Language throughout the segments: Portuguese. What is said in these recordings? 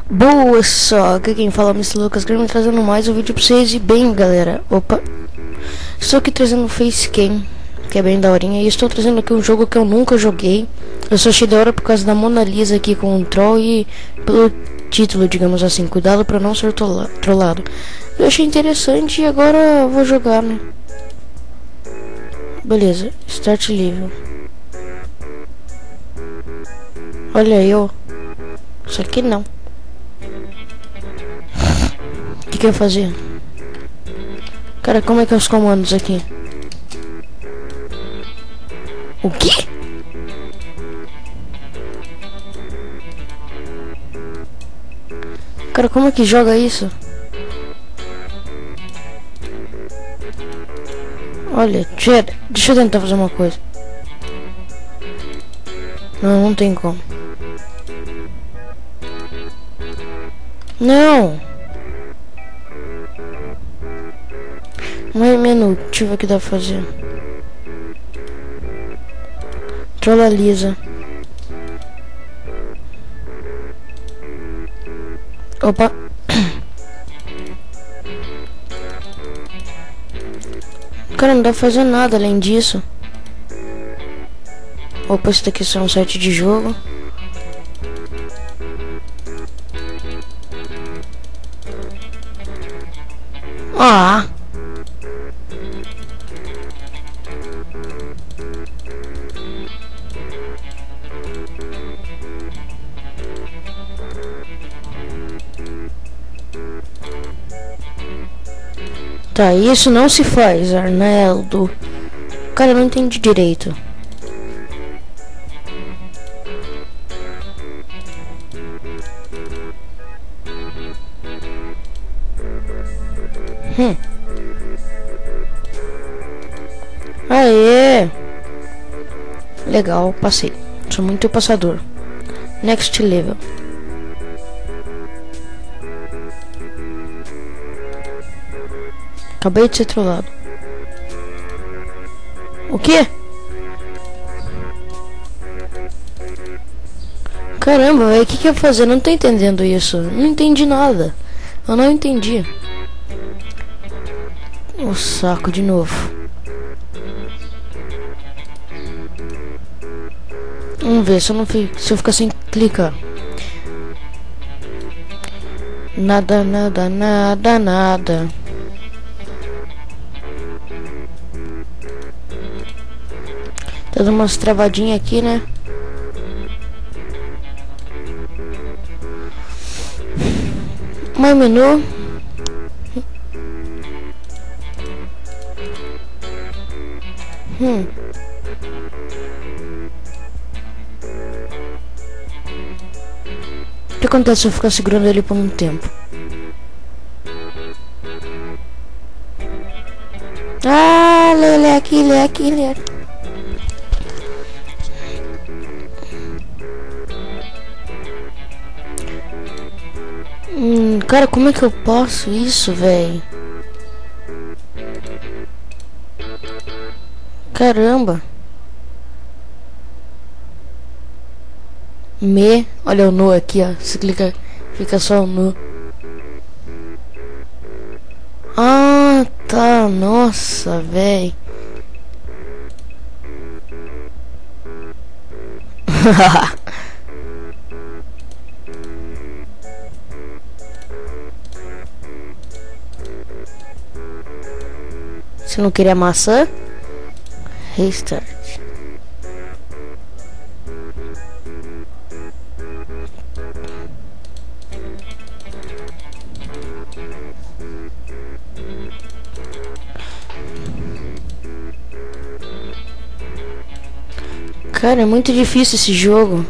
Boa só, aqui quem fala é o Mr. Lucas Graham, trazendo mais um vídeo pra vocês. E bem galera, opa, estou aqui trazendo um Facecam, que é bem daorinha. E estou trazendo aqui um jogo que eu nunca joguei. Eu só achei da hora por causa da Mona Lisa aqui com o troll e pelo título, digamos assim, cuidado pra não ser trollado. Eu achei interessante e agora eu vou jogar, né? Beleza, start level. Olha eu, só que não. O que eu ia fazer? Cara, como é que é os comandos aqui? O quê? Cara, como é que joga isso? Olha, deixa eu tentar fazer uma coisa. Não tem como. Não! Mais menu, deixa eu ver o que dá pra fazer. Trolla lisa. Opa. Cara, não dá pra fazer nada além disso. Opa, isso daqui é um site de jogo. Ah! Tá, isso não se faz, Arnaldo. Cara, eu não entendi direito. Aê! Legal, passei. Sou muito passador. Next level. Acabei de ser trollado. O quê? Caramba, velho, o que eu ia fazer? Não tô entendendo isso. Não entendi nada. Eu não entendi. O saco de novo. Vamos ver se eu não se eu ficar sem clicar. Nada, nada, nada, nada. Tá dando umas travadinhas aqui, né? Mais menu. O que acontece se eu ficar segurando ele por um tempo? Ah, leque. Cara, como é que eu posso isso, velho? Caramba. Olha o no aqui, ó. Se clica, fica só o no. Ah, tá. Nossa, velho. Se não queria maçã, restart. Cara, é muito difícil esse jogo.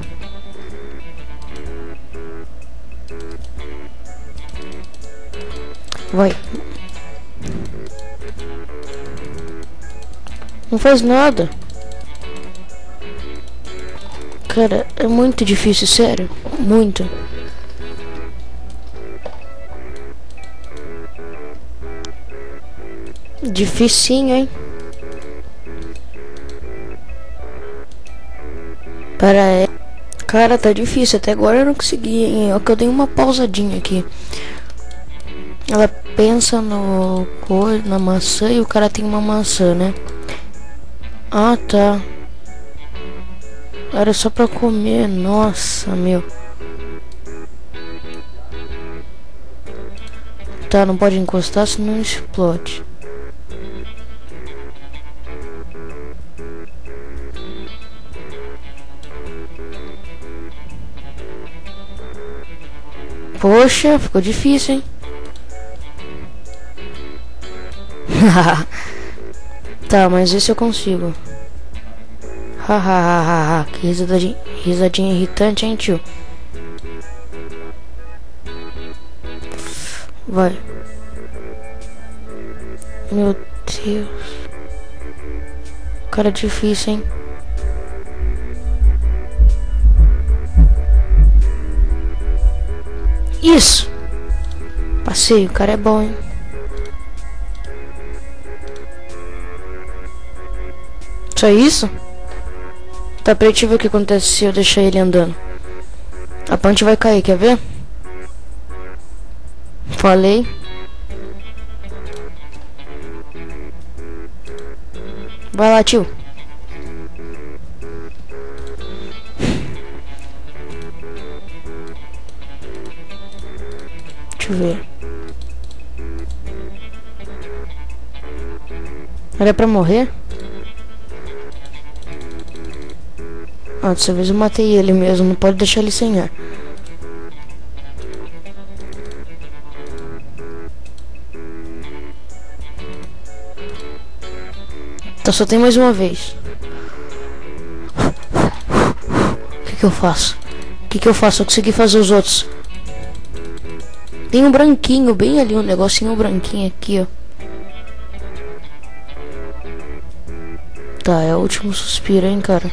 Vai. Não faz nada. Cara, é muito difícil, sério. Muito. Dificinho, hein? Para aí. Cara, tá difícil. Até agora eu não consegui, hein? É que eu dei uma pausadinha aqui. Ela pensa na maçã e o cara tem uma maçã, né? Ah, tá. Era só pra comer. Nossa, meu. Tá, não pode encostar senão explode. Poxa, ficou difícil, hein? Tá, mas esse eu consigo. Hahaha, que risadinha irritante, hein, tio? Vai. Meu Deus. Cara, difícil, hein? Isso! Passei, o cara é bom, hein? Só isso? Tá, pra gente ver o que acontece se eu deixar ele andando. A ponte vai cair, quer ver? Falei. Vai lá, tio. Deixa eu ver. Era pra morrer? Ah, dessa vez eu matei ele mesmo. Não pode deixar ele sem ar. Então só tem mais uma vez. O que eu faço? O que eu faço? Eu consegui fazer os outros. Tem um branquinho bem ali, um negocinho branquinho aqui, ó. Tá, é o último suspiro, hein, cara.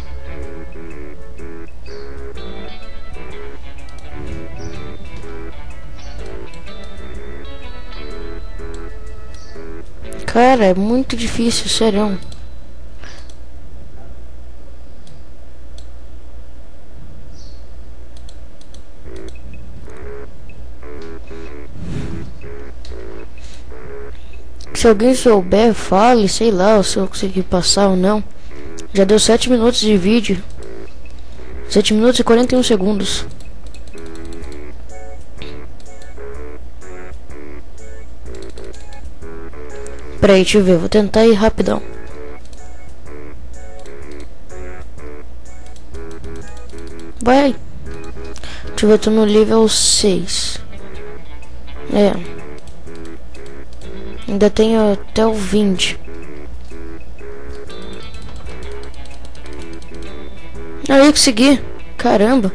Cara, é muito difícil, sério. Se alguém souber, fale, sei lá, se eu conseguir passar ou não. Já deu 7 minutos de vídeo. 7 minutos e 41 segundos. Peraí, deixa eu ver, vou tentar ir rapidão. Vai. Deixa eu ver, eu tô no nível 6. É. Ainda tenho até o 20. Aí, consegui. Caramba.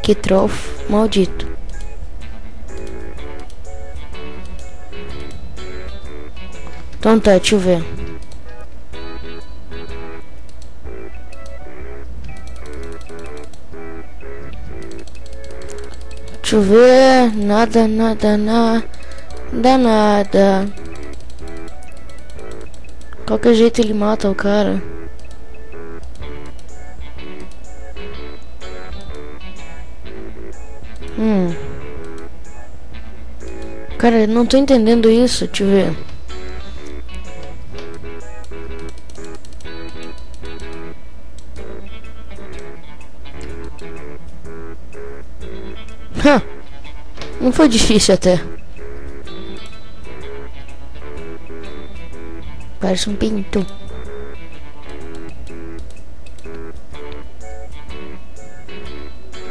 Que trofo maldito. Então tá, deixa eu ver. Deixa eu ver. Nada. Qualquer jeito ele mata o cara. Cara, eu não tô entendendo isso. Deixa eu ver. Não foi difícil até. Parece um pinto.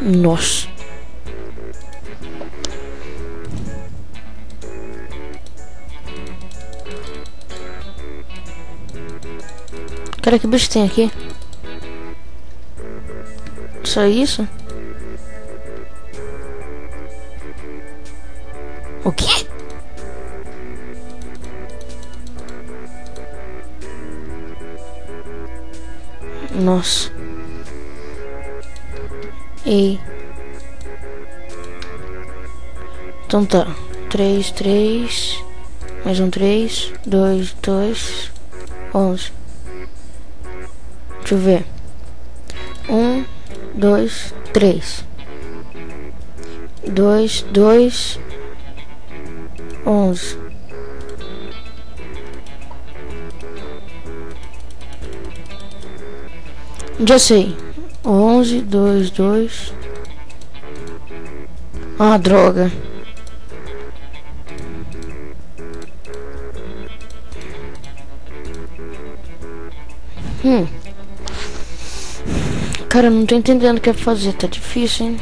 Nossa. Cara, que bicho tem aqui? Só isso? O quê? Nossa. Ei. Então tá. 3. Mais um 3, 2, 2, 11. Deixa eu ver. 1, 2, 3. 2, 2, 11. Já sei. 11, 2, 2. Ah, droga. Cara, não tô entendendo o que é fazer, tá difícil, hein?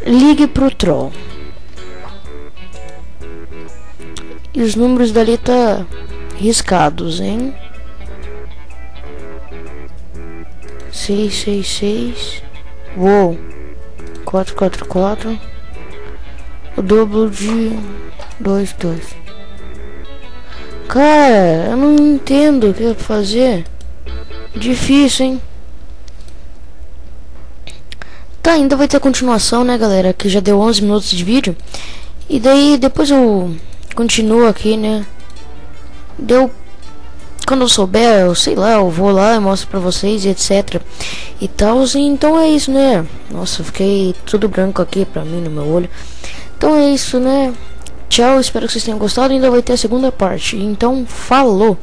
Ligue pro troll. E os números dali tá riscados, hein? 666. Uou. 444. O dobro de 22. Cara, eu não entendo o que é fazer. Difícil, hein? Tá, ainda vai ter continuação, né, galera? Que já deu 11 minutos de vídeo. E daí, depois eu continuo aqui, né? Quando eu souber, eu sei lá, eu vou lá e mostro pra vocês e etc. E tal, então é isso, né? Nossa, fiquei tudo branco aqui pra mim no meu olho. Então é isso, né? Tchau, espero que vocês tenham gostado. Ainda vai ter a segunda parte. Então, falou!